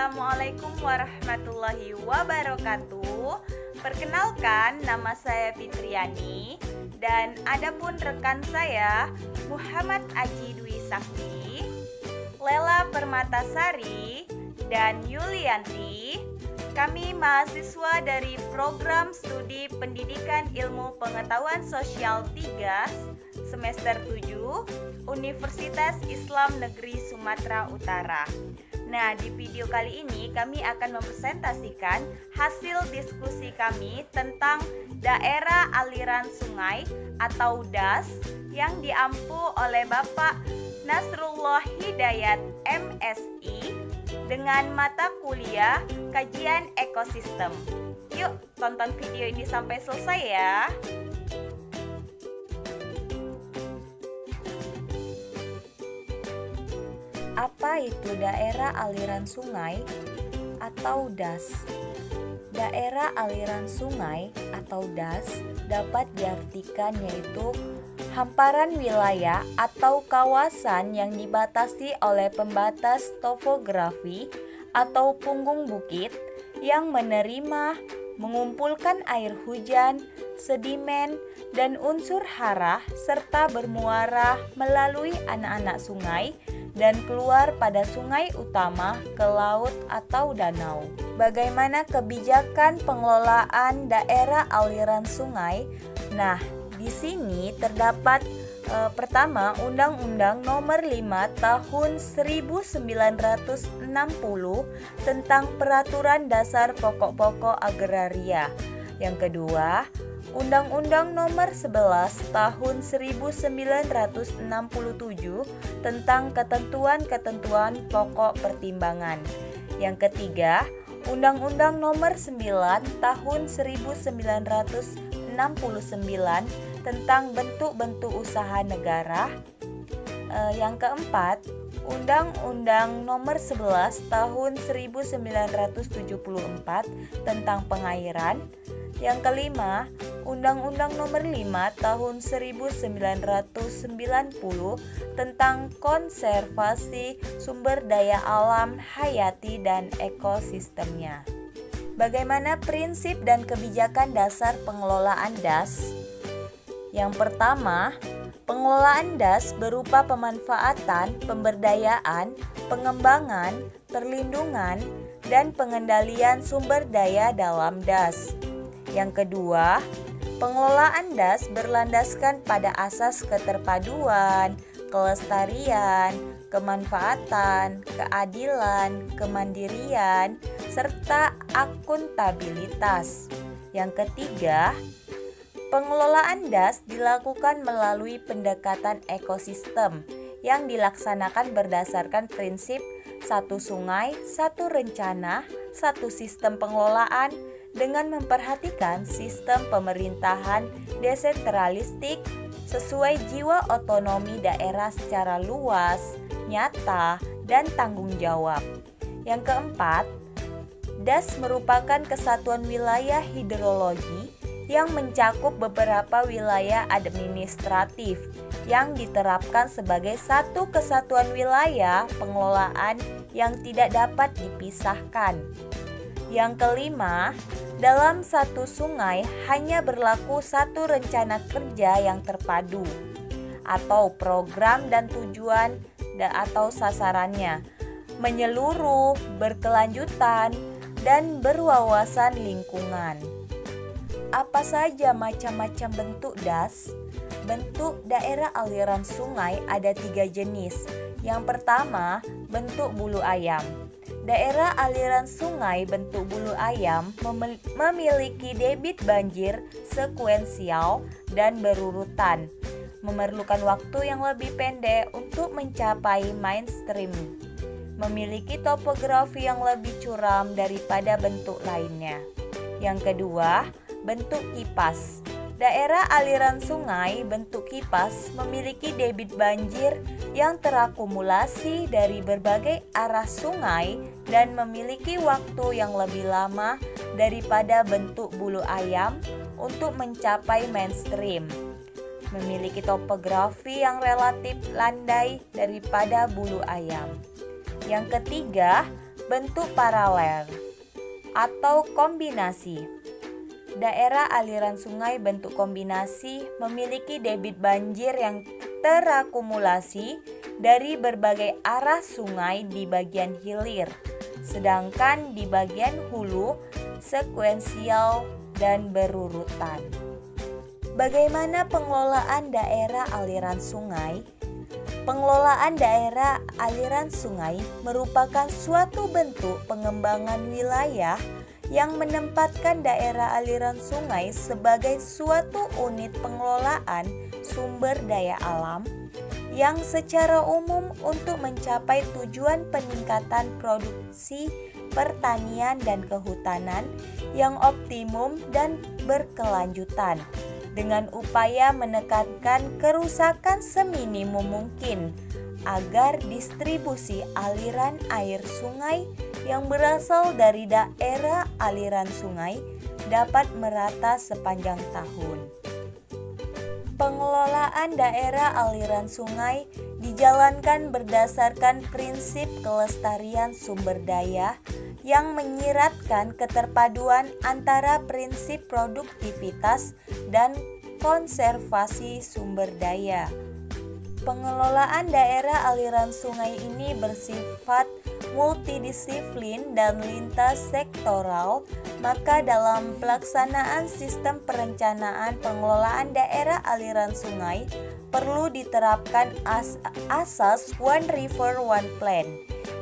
Assalamualaikum warahmatullahi wabarakatuh. Perkenalkan, nama saya Fitriani dan ada pun rekan saya Muhammad Aji Dwi Sakti, Lela Permatasari, dan Yulianti. Kami mahasiswa dari Program Studi Pendidikan Ilmu Pengetahuan Sosial 3 semester 7 Universitas Islam Negeri Sumatera Utara. Nah, di video kali ini kami akan mempresentasikan hasil diskusi kami tentang daerah aliran sungai atau DAS yang diampu oleh Bapak Nasrullah Hidayat MSI dengan mata kuliah Kajian Ekosistem. Yuk, tonton video ini sampai selesai ya. Apa itu daerah aliran sungai atau DAS? Daerah aliran sungai atau DAS dapat diartikan yaitu hamparan wilayah atau kawasan yang dibatasi oleh pembatas topografi atau punggung bukit yang menerima, mengumpulkan air hujan, sedimen, dan unsur hara serta bermuara melalui anak-anak sungai dan keluar pada sungai utama ke laut atau danau. Bagaimana kebijakan pengelolaan daerah aliran sungai? Nah, di sini terdapat pertama Undang-Undang Nomor 5 Tahun 1960 tentang Peraturan Dasar Pokok-pokok Agraria. Yang kedua, Undang-Undang Nomor 11 Tahun 1967 tentang Ketentuan-ketentuan Pokok Pertimbangan. Yang ketiga, Undang-Undang Nomor 9 Tahun 1969 tentang bentuk-bentuk usaha negara. Yang keempat, Undang-Undang Nomor 11 Tahun 1974 tentang pengairan. Yang kelima, Undang-Undang Nomor 5 Tahun 1990 tentang konservasi sumber daya alam hayati dan ekosistemnya. Bagaimana prinsip dan kebijakan dasar pengelolaan DAS? Yang pertama, pengelolaan DAS berupa pemanfaatan, pemberdayaan, pengembangan, perlindungan, dan pengendalian sumber daya dalam DAS. Yang kedua, pengelolaan DAS berlandaskan pada asas keterpaduan, kelestarian, kemanfaatan, keadilan, kemandirian, serta akuntabilitas. Yang ketiga, pengelolaan DAS dilakukan melalui pendekatan ekosistem yang dilaksanakan berdasarkan prinsip satu sungai, satu rencana, satu sistem pengelolaan dengan memperhatikan sistem pemerintahan desentralistik sesuai jiwa otonomi daerah secara luas, nyata, dan tanggung jawab. Yang keempat, DAS merupakan kesatuan wilayah hidrologi yang mencakup beberapa wilayah administratif yang diterapkan sebagai satu kesatuan wilayah pengelolaan yang tidak dapat dipisahkan. Yang kelima, dalam satu sungai hanya berlaku satu rencana kerja yang terpadu atau program dan tujuan atau sasarannya, menyeluruh, berkelanjutan, dan berwawasan lingkungan. Apa saja macam-macam bentuk DAS? Bentuk daerah aliran sungai ada 3 jenis. Yang pertama, bentuk bulu ayam. Daerah aliran sungai bentuk bulu ayam memiliki debit banjir sekuensial dan berurutan, memerlukan waktu yang lebih pendek untuk mencapai mainstream, memiliki topografi yang lebih curam daripada bentuk lainnya. Yang kedua, bentuk kipas. Daerah aliran sungai bentuk kipas memiliki debit banjir yang terakumulasi dari berbagai arah sungai dan memiliki waktu yang lebih lama daripada bentuk bulu ayam untuk mencapai mainstream. Memiliki topografi yang relatif landai daripada bulu ayam. Yang ketiga, Bentuk paralel atau kombinasi. Daerah aliran sungai bentuk kombinasi memiliki debit banjir yang terakumulasi dari berbagai arah sungai di bagian hilir, sedangkan di bagian hulu sekuensial dan berurutan. Bagaimana pengelolaan daerah aliran sungai? Pengelolaan daerah aliran sungai merupakan suatu bentuk pengembangan wilayah yang menempatkan daerah aliran sungai sebagai suatu unit pengelolaan sumber daya alam yang secara umum untuk mencapai tujuan peningkatan produksi pertanian dan kehutanan yang optimum dan berkelanjutan dengan upaya menekankan kerusakan seminimum mungkin agar distribusi aliran air sungai yang berasal dari daerah aliran sungai dapat merata sepanjang tahun. Pengelolaan daerah aliran sungai dijalankan berdasarkan prinsip kelestarian sumber daya yang menyiratkan keterpaduan antara prinsip produktivitas dan konservasi sumber daya. Pengelolaan daerah aliran sungai ini bersifat multidisiplin dan lintas sektoral, maka dalam pelaksanaan sistem perencanaan pengelolaan daerah aliran sungai perlu diterapkan asas One River One Plan,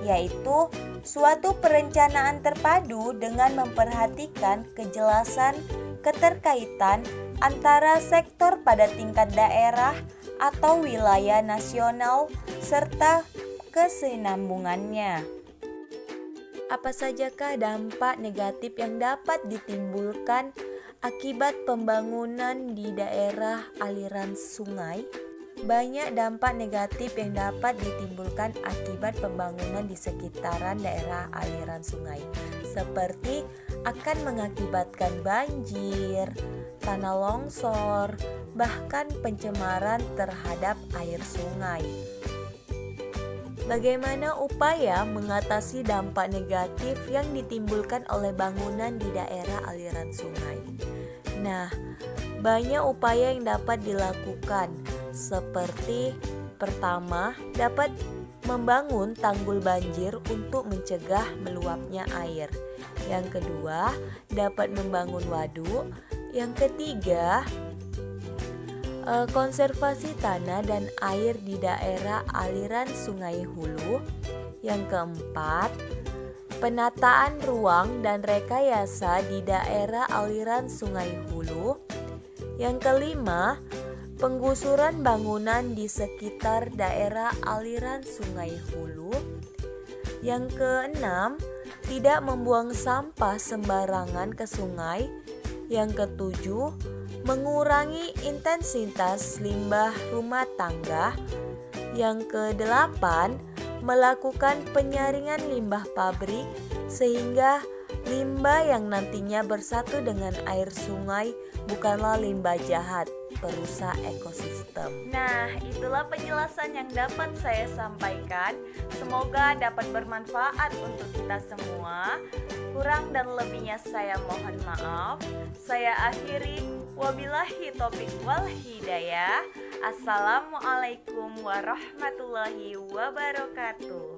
yaitu suatu perencanaan terpadu dengan memperhatikan kejelasan keterkaitan antara sektor pada tingkat daerah atau wilayah nasional serta kesinambungannya. Apa sajakah dampak negatif yang dapat ditimbulkan akibat pembangunan di daerah aliran sungai? Banyak dampak negatif yang dapat ditimbulkan akibat pembangunan di sekitaran daerah aliran sungai, seperti akan mengakibatkan banjir, tanah longsor, bahkan pencemaran terhadap air sungai. Bagaimana upaya mengatasi dampak negatif yang ditimbulkan oleh bangunan di daerah aliran sungai? Nah, banyak upaya yang dapat dilakukan, seperti pertama, dapat membangun tanggul banjir untuk mencegah meluapnya air. Yang kedua, dapat membangun waduk. Yang ketiga, konservasi tanah dan air di daerah aliran sungai hulu. Yang keempat, penataan ruang dan rekayasa di daerah aliran sungai hulu. Yang kelima, penggusuran bangunan di sekitar daerah aliran sungai hulu. Yang keenam, tidak membuang sampah sembarangan ke sungai. Yang ketujuh, mengurangi intensitas limbah rumah tangga. Yang kedelapan, melakukan penyaringan limbah pabrik sehingga limbah yang nantinya bersatu dengan air sungai bukanlah limbah jahat, perusak ekosistem. Nah, itulah penjelasan yang dapat saya sampaikan. Semoga dapat bermanfaat untuk kita semua. Kurang dan lebihnya saya mohon maaf. Saya akhiri, wabillahi taufiq wal hidayah. Assalamualaikum warahmatullahi wabarakatuh.